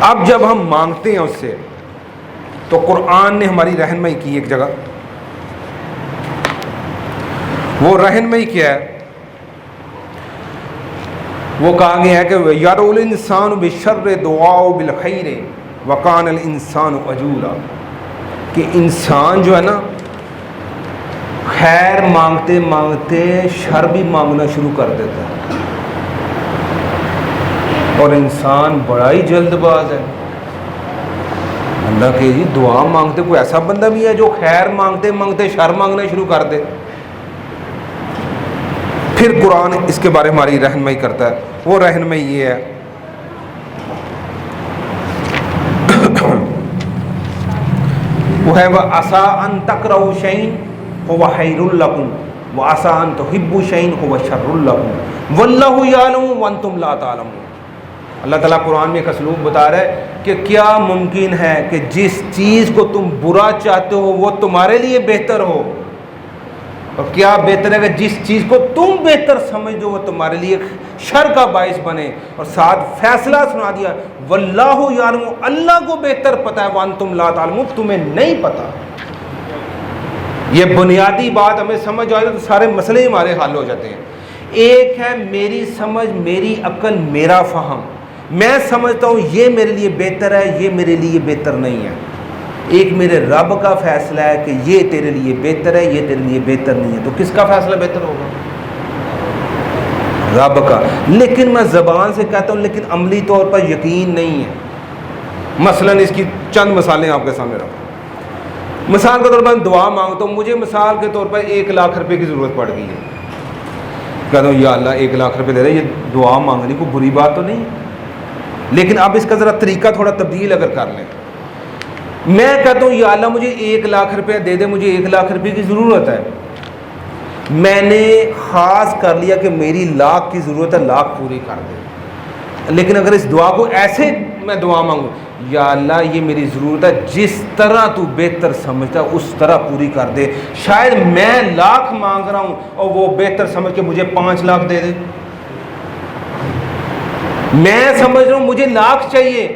اب جب ہم مانگتے ہیں اس سے تو قرآن نے ہماری رہنمائی کی ایک جگہ، وہ رہنمائی کیا ہے؟ وہ کہا گیا ہے کہ یَدْعُو الْإِنسَانُ بِالشَّرِّ دُعَاءُ بِالْخَيْرِ وَكَانَ الْإِنسَانُ عَجُولًا، کہ انسان جو ہے نا خیر مانگتے مانگتے شر بھی مانگنا شروع کر دیتا ہے، اور انسان بڑا ہی جلد باز ہے۔ اللہ کہ جی دعا مانگتے، کوئی ایسا بندہ بھی ہے جو خیر مانگتے مانگتے شر مانگنا شروع کر دے؟ پھر قرآن اس کے بارے میں ہماری رہنمائی کرتا ہے، وہ رہنمائی یہ ہے وہ ہے وَعَسَىٰ أَن تَكْرَهُوا شَيْئًا هُوَ خَيْرٌ لَكُمْ وَعَسَىٰ أَن تُحِبُّوا شَيْئًا هُوَ شَرٌّ لَكُمْ وَاللَّهُ يَعْلَمُ وَأَنتُمْ لَا تَعْلَمُونَ۔ اللہ تعالیٰ قرآن میں ایک اسلوب بتا رہا ہے کہ کیا ممکن ہے کہ جس چیز کو تم برا چاہتے ہو وہ تمہارے لیے بہتر ہو، اور کیا بہتر ہے کہ جس چیز کو تم بہتر سمجھ دو وہ تمہارے لیے شر کا باعث بنے، اور ساتھ فیصلہ سنا دیا واللہ یعلم، اللہ کو بہتر پتہ ہے، وانتم لا تعلمون، تمہیں نہیں پتہ۔ یہ بنیادی بات ہمیں سمجھ آئے تو سارے مسئلے ہمارے حل ہو جاتے ہیں۔ ایک ہے میری سمجھ، میری عقل، میرا فہم، میں سمجھتا ہوں یہ میرے لیے بہتر ہے، یہ میرے لیے بہتر نہیں ہے۔ ایک میرے رب کا فیصلہ ہے کہ یہ تیرے لیے بہتر ہے، یہ تیرے لیے بہتر نہیں ہے، تو کس کا فیصلہ بہتر ہوگا؟ رب کا۔ لیکن میں زبان سے کہتا ہوں لیکن عملی طور پر یقین نہیں ہے۔ مثلا اس کی چند مثالیں آپ کے سامنے رکھوں۔ مثال کے طور پر دعا مانگتا ہوں، مجھے مثال کے طور پر 1 لاکھ روپے کی ضرورت پڑ گئی ہے، کہتا ہوں یا اللہ 1 لاکھ روپے دے رہے، یہ دعا مانگنے کو بری بات تو نہیں ہے، لیکن اب اس کا ذرا طریقہ تھوڑا تبدیل اگر کر لیں، میں کہتا ہوں یا اللہ مجھے 1 لاکھ روپے دے دے، مجھے 1 لاکھ روپے کی ضرورت ہے، میں نے خاص کر لیا کہ میری لاکھ کی ضرورت ہے، لاکھ پوری کر دے۔ لیکن اگر اس دعا کو ایسے میں دعا مانگوں، یا اللہ یہ میری ضرورت ہے، جس طرح تو بہتر سمجھتا ہے اس طرح پوری کر دے، شاید میں لاکھ مانگ رہا ہوں اور وہ بہتر سمجھ کے مجھے 5 لاکھ دے دے۔ میں سمجھ رہا ہوں مجھے لاکھ چاہیے،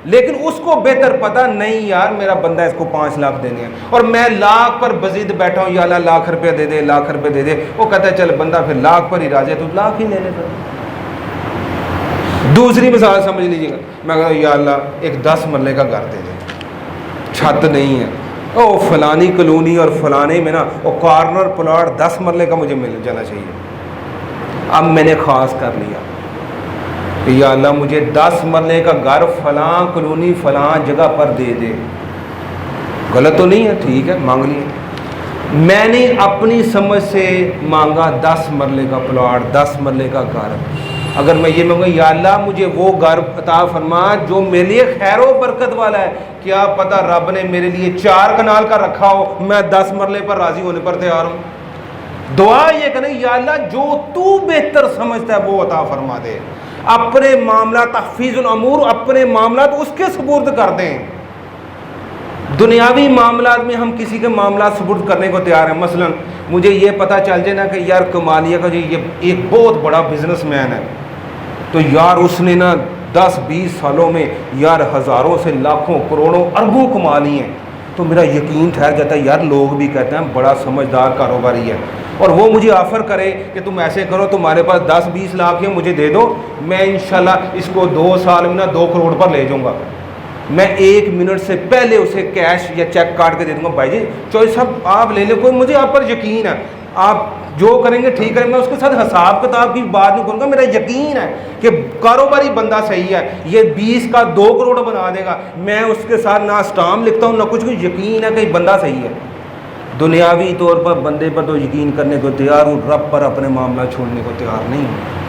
لیکن اس کو بہتر پتہ نہیں یار میرا بندہ اس کو 5 لاکھ دینے ہیں، اور میں لاکھ پر بزید بیٹھا ہوں، یا اللہ لاکھ روپے دے دے، لاکھ روپے دے دے، وہ کہتا ہے چل بندہ پھر لاکھ پر ہی راضی ہے تو لاکھ ہی لے لے۔ دوسری مثال سمجھ لیجیے گا، میں کہتا ہوں یا اللہ ایک 10 مرلے کا گھر دے دے، چھت نہیں ہے، او فلانی کلونی اور فلانے میں نا وہ کارنر پلاٹ 10 مرلے کا مجھے مل جانا چاہیے۔ اب میں نے خاص کر لیا کہ یا اللہ مجھے 10 مرلے کا گھر فلاں کلونی فلاں جگہ پر دے دے۔ غلط تو نہیں ہے، ٹھیک ہے مانگ لیے۔ میں نے اپنی سمجھ سے مانگا 10 مرلے کا پلاٹ، 10 مرلے کا گھر۔ اگر میں یہ مانگوں یا اللہ مجھے وہ گھر عطا فرما جو میرے لیے خیر و برکت والا ہے، کیا پتہ رب نے میرے لیے 4 کنال کا رکھا ہو، میں 10 مرلے پر راضی ہونے پر تیار ہوں۔ دعا یہ کہ نہیں یا اللہ جو تو بہتر سمجھتا ہے وہ عطا فرما دے۔ اپنے معاملات تحفیظ الامور، اپنے معاملات اس کے سپرد کر دیں۔ دنیاوی معاملات میں ہم کسی کے معاملات سپرد کرنے کو تیار ہیں۔ مثلا مجھے یہ پتہ چل جائے نا کہ یار کمالیہ کا جو یہ ایک بہت بڑا بزنس مین ہے، تو یار اس نے نا 10-20 سالوں میں یار ہزاروں سے لاکھوں کروڑوں اربوں کما لی ہیں، تو میرا یقین ٹھہر جاتا ہے یار لوگ بھی کہتے ہیں بڑا سمجھدار کاروباری ہے، اور وہ مجھے آفر کرے کہ تم ایسے کرو تمہارے پاس 10-20 لاکھ ہیں مجھے دے دو، میں انشاءاللہ اس کو 2 سال میں نا 2 کروڑ پر لے جاؤں گا۔ میں 1 منٹ سے پہلے اسے کیش یا چیک کاٹ کے دے دوں گا، بھائی جی چوہے صاحب آپ لے لیں، کوئی مجھے آپ پر یقین ہے، آپ جو کریں گے ٹھیک ہے، میں اس کے ساتھ حساب کتاب کی بات نہیں کروں گا، میرا یقین ہے کہ کاروباری بندہ صحیح ہے، یہ 20 کا 2 کروڑ بنا دے گا، میں اس کے ساتھ نہ اسٹامپ لکھتا ہوں نہ کچھ، یقین ہے کہ بندہ صحیح ہے۔ دنیاوی طور پر بندے پر تو یقین کرنے کو تیار ہوں، رب پر اپنے معاملہ چھوڑنے کو تیار نہیں ہوں،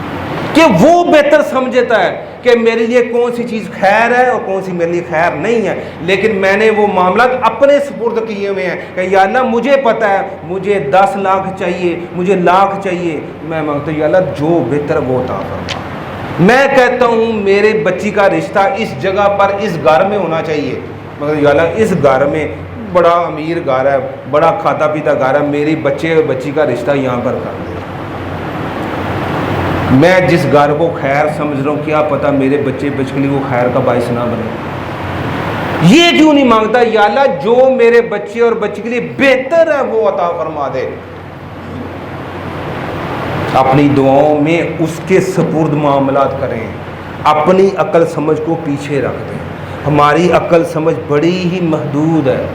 کہ وہ بہتر سمجھتا ہے کہ میرے لیے کون سی چیز خیر ہے اور کون سی میرے لیے خیر نہیں ہے، لیکن میں نے وہ معاملات اپنے سپرد کیے ہوئے ہیں کہ یا اللہ مجھے پتہ ہے مجھے 10 لاکھ چاہیے، مجھے لاکھ چاہیے، میں مانگتا ہوں یا اللہ جو بہتر وہ عطا فرما۔ میں کہتا ہوں میرے بچی کا رشتہ اس جگہ پر اس گھر میں ہونا چاہیے، مگر یا اللہ اس گھر میں بڑا امیر گھر ہے، بڑا کھاتا پیتا گھر ہے، میری بچے اور بچی کا رشتہ یہاں پر کر دے۔ میں جس گھر کو خیر سمجھ رہا ہوں کیا پتہ میرے بچے بچگلی وہ خیر کا باعث نہ بنے. یہ کیوں نہیں مانگتا یا اللہ جو میرے بچے اور بچی کے لیے بہتر ہے وہ عطا فرما دے. اپنی دعاؤں میں اس کے سپرد معاملات کریں, اپنی عقل سمجھ کو پیچھے رکھ دیں. ہماری عقل سمجھ بڑی ہی محدود ہے.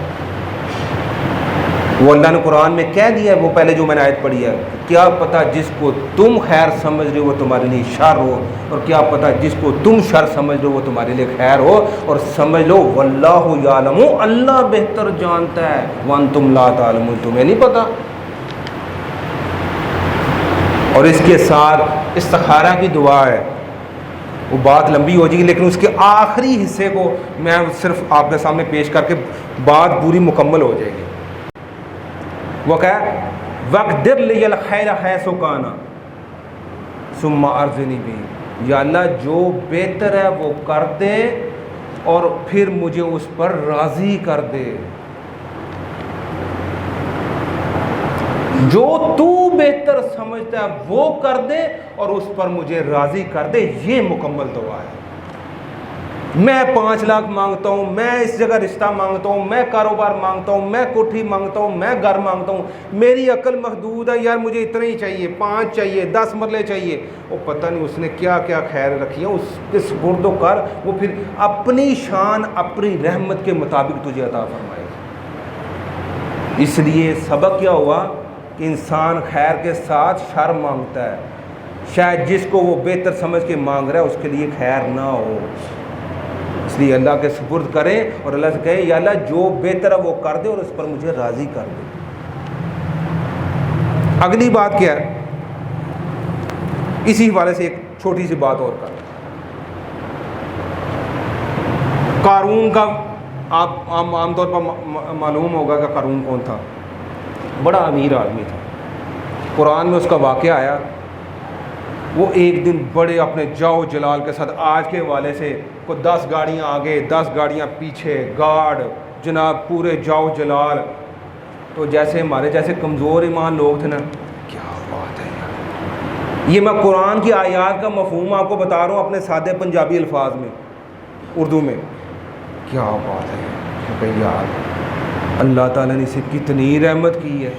وہ اللہ نے قرآن میں کہہ دیا ہے, وہ پہلے جو میں نے آیت پڑھی ہے, کیا پتہ جس کو تم خیر سمجھ رہے ہو وہ تمہارے لیے شر ہو, اور کیا پتہ جس کو تم شر سمجھ رہے ہو وہ تمہارے لیے خیر ہو. اور سمجھ لو واللہ یعلم, اللہ بہتر جانتا ہے, وانتم لا تعلمون, تمہیں نہیں پتہ. اور اس کے ساتھ استخارہ کی دعا ہے, وہ بات لمبی ہو جائے گی لیکن اس کے آخری حصے کو میں صرف آپ کے سامنے پیش کر کے بات پوری مکمل ہو جائے گی. وہ کہ وَقْدِرْ لِيَ الْخَيْرَ حَيْثُ كَانَ ثُمَّ أَرْزِقْنِي بِهِ, یا اللہ جو بہتر ہے وہ کر دے اور پھر مجھے اس پر راضی کر دے. جو تو بہتر سمجھتا ہے وہ کر دے اور اس پر مجھے راضی کر دے. یہ مکمل دعا ہے. میں 5 لاکھ مانگتا ہوں, میں اس جگہ رشتہ مانگتا ہوں, میں کاروبار مانگتا ہوں, میں کوٹھی مانگتا ہوں, میں گھر مانگتا ہوں, میری عقل محدود ہے یار, مجھے اتنا ہی چاہیے, 5 چاہیے, 10 مرلے چاہیے. وہ پتہ نہیں اس نے کیا کیا خیر رکھی ہے, اس کے سپرد و کر, وہ پھر اپنی شان اپنی رحمت کے مطابق تجھے عطا فرمائے. اس لیے سبق کیا ہوا کہ انسان خیر کے ساتھ شر مانگتا ہے. شاید جس کو وہ بہتر سمجھ کے مانگ رہا ہے اس کے لیے خیر نہ ہو. اس لیے اللہ کے سپرد کریں اور اللہ سے کہیں یا اللہ جو بہتر ہے وہ کر دے اور اس پر مجھے راضی کر دے. اگلی بات کیا ہے, اسی حوالے سے ایک چھوٹی سی بات اور کر. قارون کا آپ عام طور پر معلوم ہوگا کہ قارون کون تھا. بڑا امیر آدمی تھا. قرآن میں اس کا واقعہ آیا. وہ ایک دن بڑے اپنے جاؤ جلال کے ساتھ, آج کے حوالے سے کو 10 گاڑیاں آگے 10 گاڑیاں پیچھے, گارڈ جناب پورے جاؤ جلال. تو جیسے ہمارے جیسے کمزور ایمان لوگ تھے نا, کیا بات ہے یار, یہ میں قرآن کی آیات کا مفہوم آپ کو بتا رہا ہوں اپنے سادے پنجابی الفاظ میں, اردو میں. کیا بات ہے کہ یار اللہ تعالیٰ نے اسے کتنی رحمت کی ہے,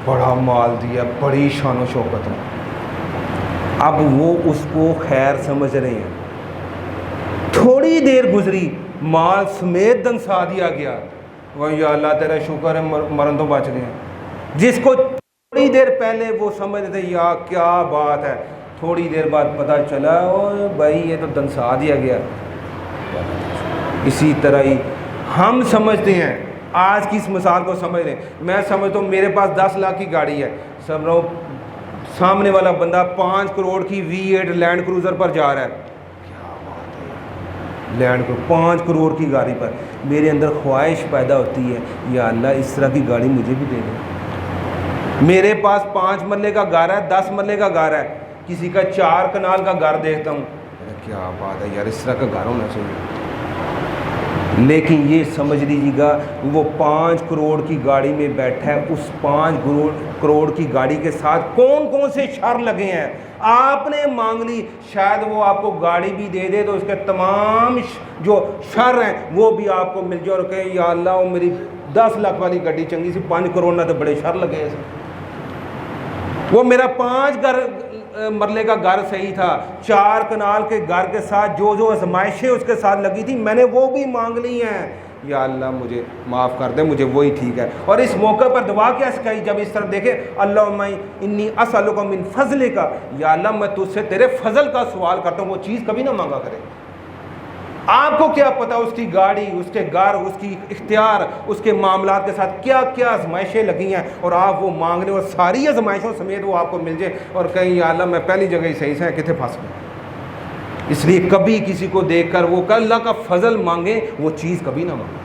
بڑا مال دیا, بڑی شان و شوکت ہے. اب وہ اس کو خیر سمجھ رہے ہیں. تھوڑی دیر گزری, مال سمیت دنسا دیا گیا. وہ یا اللہ تیرا شکر ہے مرن تو بچ گئے. جس کو تھوڑی دیر پہلے وہ سمجھ تھے یا کیا بات ہے, تھوڑی دیر بعد پتہ چلا او بھائی یہ تو دنسا دیا گیا. اسی طرح ہی ہم سمجھتے ہیں, آج کی اس مثال کو سمجھ رہے ہیں. میں سمجھتا ہوں میرے پاس 10 لاکھ کی گاڑی ہے, سمجھ رہا ہوں سامنے والا بندہ 5 کروڑ کی V8 لینڈ کروزر پر جا رہا ہے. کیا بات ہے, لینڈ کروزر 5 کروڑ کی گاڑی پر. میرے اندر خواہش پیدا ہوتی ہے یا اللہ اس طرح کی گاڑی مجھے بھی دے دے. میرے پاس 5 مرلے کا گھر ہے, 10 مرلے کا گھر ہے, کسی کا 4 کنال کا گھر دیکھتا ہوں, کیا بات ہے یار اس طرح کا گھر ہونا چاہیے. لیکن یہ سمجھ لیجیے گا وہ 5 کروڑ کی گاڑی میں بیٹھا ہے, اس 5 کروڑ کی گاڑی کے ساتھ کون کون سے شر لگے ہیں. آپ نے مانگ لی, شاید وہ آپ کو گاڑی بھی دے دے تو اس کے تمام جو شر ہیں وہ بھی آپ کو مل جائے اور کہے یا اللہ وہ میری 10 لاکھ والی گاڑی چنگی سی, 5 کروڑ نہ تو بڑے شر لگے. وہ میرا 5 مرلے کا گھر صحیح تھا, 4 کنال کے گھر کے ساتھ جو جو آزمائشیں اس کے ساتھ لگی تھی میں نے وہ بھی مانگ لی ہیں. یا اللہ مجھے معاف کر دے, مجھے وہی ٹھیک ہے. اور اس موقع پر دعا کیا سکھائی, جب اس طرح دیکھے اللہم انی اسألک من فضلک, یا اللہ میں تجھ سے تیرے فضل کا سوال کرتا ہوں. وہ چیز کبھی نہ مانگا کرے. آپ کو کیا پتہ اس کی گاڑی, اس کے گھر, اس کی اختیار, اس کے معاملات کے ساتھ کیا کیا آزمائشیں لگی ہیں, اور آپ وہ مانگ لیں اور ساری آزمائشوں سمیت وہ آپ کو مل جائے اور کہیں یا اللہ میں پہلی جگہ ہی صحیح سے کتنے پھنس گئے. اس لیے کبھی کسی کو دیکھ کر وہ اللہ کا فضل مانگیں, وہ چیز کبھی نہ مانگیں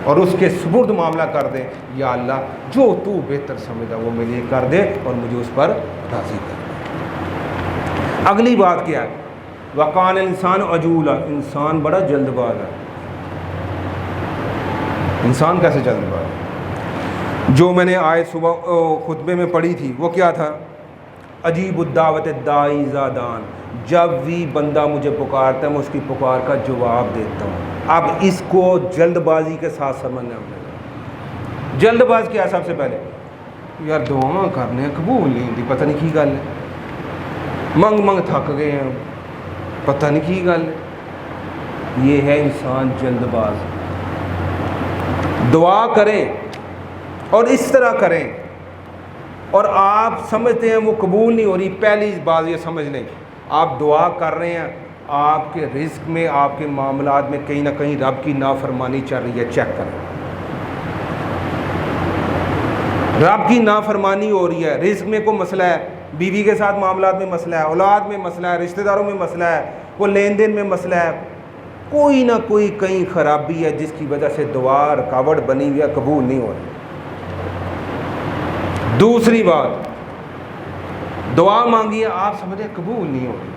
اور اس کے سپرد معاملہ کر دیں. یا اللہ جو تو بہتر سمجھا وہ میرے لیے کر دے اور مجھے اس پر راضی کر دے. اگلی بات کیا ہے, وقان انسان عجولا, انسان بڑا جلد باز ہے. انسان کیسے جلد باز ہے؟ جو میں نے آج صبح خطبے میں پڑھی تھی وہ کیا تھا, عجیب الدعوت داعی اذا دعان، جب بھی بندہ مجھے پکارتا ہے میں اس کی پکار کا جواب دیتا ہوں۔ اب اس کو جلد بازی کے ساتھ سمجھنا ہے۔ جلد باز کیا؟ سب سے پہلے یار دعا کرنے قبول نہیں ہوتی، پتہ نہیں کی گل ہے، منگ منگ تھک گئے ہیں، پتہ نہیں کی گل ہے۔ یہ ہے انسان جلد باز۔ دعا کریں اور اس طرح کریں، اور آپ سمجھتے ہیں وہ قبول نہیں ہو رہی، پہلی بات یہ سمجھ لیں، آپ دعا کر رہے ہیں، آپ کے رزق میں، آپ کے معاملات میں کہیں نہ کہیں رب کی نافرمانی چل رہی ہے، چیک کریں۔ رب کی نافرمانی ہو رہی ہے، رزق میں کوئی مسئلہ ہے، بیوی کے ساتھ معاملات میں مسئلہ ہے، اولاد میں مسئلہ ہے، رشتہ داروں میں مسئلہ ہے، کوئی لین دین میں مسئلہ ہے، کوئی نہ کوئی کہیں خرابی ہے جس کی وجہ سے دعا رکاوٹ بنی ہوئی ہے، قبول نہیں ہو رہی۔ دوسری بات، دعا مانگی ہے، آپ سمجھیں قبول نہیں ہو رہی،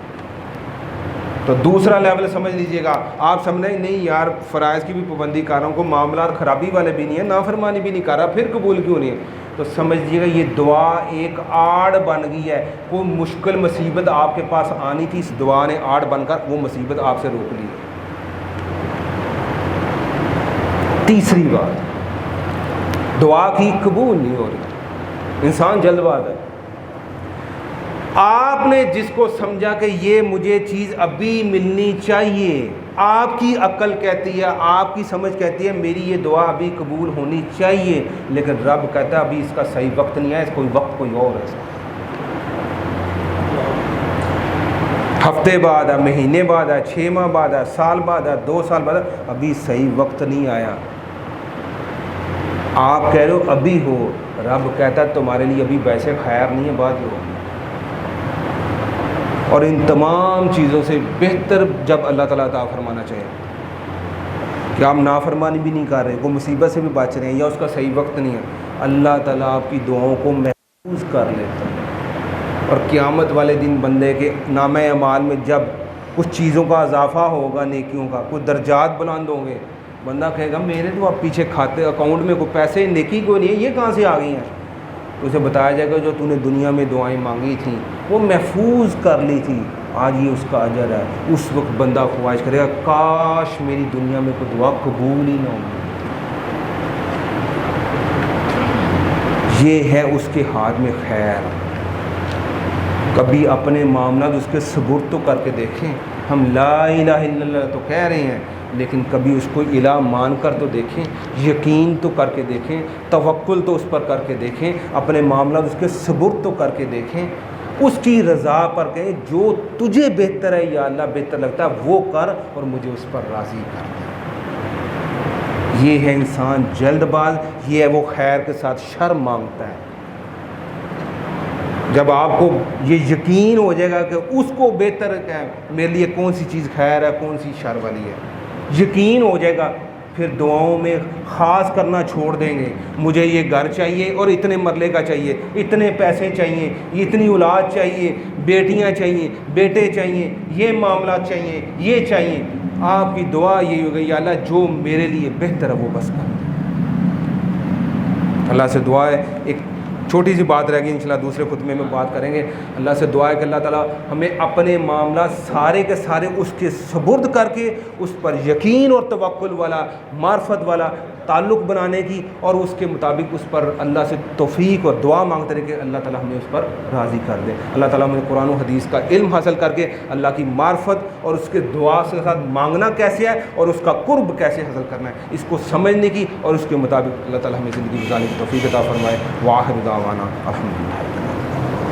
تو دوسرا لیول سمجھ لیجئے گا، آپ سمجھیں نہیں یار فرائض کی بھی پابندی کر رہا ہوں، کوئی معاملات خرابی والے بھی نہیں ہے، نافرمانی بھی نہیں کر رہا، پھر قبول کیوں نہیں ہے؟ تو سمجھ لیجیے گا یہ دعا ایک آڑ بن گئی ہے، کوئی مشکل مصیبت آپ کے پاس آنی تھی، اس دعا نے آڑ بن کر وہ مصیبت آپ سے روک لی۔ تیسری بات، دعا کی قبول نہیں ہو رہی، انسان جلد باز ہے۔ آپ نے جس کو سمجھا کہ یہ مجھے چیز ابھی ملنی چاہیے، آپ کی عقل کہتی ہے، آپ کی سمجھ کہتی ہے میری یہ دعا ابھی قبول ہونی چاہیے، لیکن رب کہتا ہے ابھی اس کا صحیح وقت نہیں ہے، اس کوئی وقت کوئی اور ہے، ہفتے بعد ہے، مہینے بعد ہے، 6 ماہ بعد ہے، سال بعد ہے، 2 سال بعد ہے، ابھی صحیح وقت نہیں آیا۔ آپ کہہ رہے ہو ابھی ہو، رب کہتا ہے تمہارے لیے ابھی ویسے خیر نہیں ہے، بعد ہو۔ اور ان تمام چیزوں سے بہتر جب اللہ تعالیٰ عطا فرمانا چاہے کہ آپ نافرمانی بھی نہیں کر رہے، کوئی مصیبت سے بھی بچ رہے ہیں، یا اس کا صحیح وقت نہیں ہے، اللہ تعالیٰ آپ کی دعاؤں کو محفوظ کر لیتا ہے۔ اور قیامت والے دن بندے کے نامہ اعمال میں جب کچھ چیزوں کا اضافہ ہوگا، نیکیوں کا، کچھ درجات بلند ہوں گے، بندہ کہے گا میرے تو اب پیچھے کھاتے اکاؤنٹ میں کوئی پیسے نیکی کوئی نہیں ہے، یہ کہاں سے آ گئی ہیں؟ تو اسے بتایا جائے گا جو تو نے دنیا میں دعائیں مانگی تھیں وہ محفوظ کر لی تھی، آج یہ اس کا اجر ہے۔ اس وقت بندہ خواہش کرے گا کاش میری دنیا میں کوئی دعا قبول ہی نہ ہوگی۔ یہ ہے اس کے ہاتھ میں خیر۔ کبھی اپنے معاملات اس کے سپرد تو کر کے دیکھیں، ہم لا الہ الا اللہ تو کہہ رہے ہیں، لیکن کبھی اس کو الہ مان کر تو دیکھیں، یقین تو کر کے دیکھیں، توکل تو اس پر کر کے دیکھیں، اپنے معاملات اس کے سپرد تو کر کے دیکھیں، اس کی رضا پر کہیں جو تجھے بہتر ہے یا اللہ بہتر لگتا ہے وہ کر اور مجھے اس پر راضی کر دے۔ یہ ہے انسان جلد باز، یہ ہے وہ خیر کے ساتھ شر مانگتا ہے۔ جب آپ کو یہ یقین ہو جائے گا کہ اس کو بہتر ہے میرے لیے کون سی چیز خیر ہے کون سی شر والی ہے، یقین ہو جائے گا، پھر دعاؤں میں خاص کرنا چھوڑ دیں گے، مجھے یہ گھر چاہیے اور اتنے مرلے کا چاہیے، اتنے پیسے چاہیے، اتنی اولاد چاہیے، بیٹیاں چاہیے، بیٹے چاہیے، یہ معاملات چاہیے، یہ چاہیے۔ آپ کی دعا یہی ہو گئی یا اللہ جو میرے لیے بہتر ہے وہ بس کر دے۔ اللہ سے دعا ہے، ایک چھوٹی سی بات رہ گئی، انشاءاللہ دوسرے خطبے میں بات کریں گے۔ اللہ سے دعا ہے کہ اللہ تعالیٰ ہمیں اپنے معاملات سارے کے سارے اس کے سپرد کر کے اس پر یقین اور توکل والا، معرفت والا تعلق بنانے کی، اور اس کے مطابق اس پر اللہ سے توفیق اور دعا مانگتے رہے کہ اللہ تعالیٰ ہمیں اس پر راضی کر دے۔ اللہ تعالیٰ ہمیں قرآن و حدیث کا علم حاصل کر کے اللہ کی معرفت اور اس کے دعا کے ساتھ مانگنا کیسے ہے اور اس کا قرب کیسے حاصل کرنا ہے اس کو سمجھنے کی، اور اس کے مطابق اللہ تعالیٰ ہمیں زندگی گزارنے کی توفیق عطا فرمائے۔ وآخر دعوانا الحمدللہ۔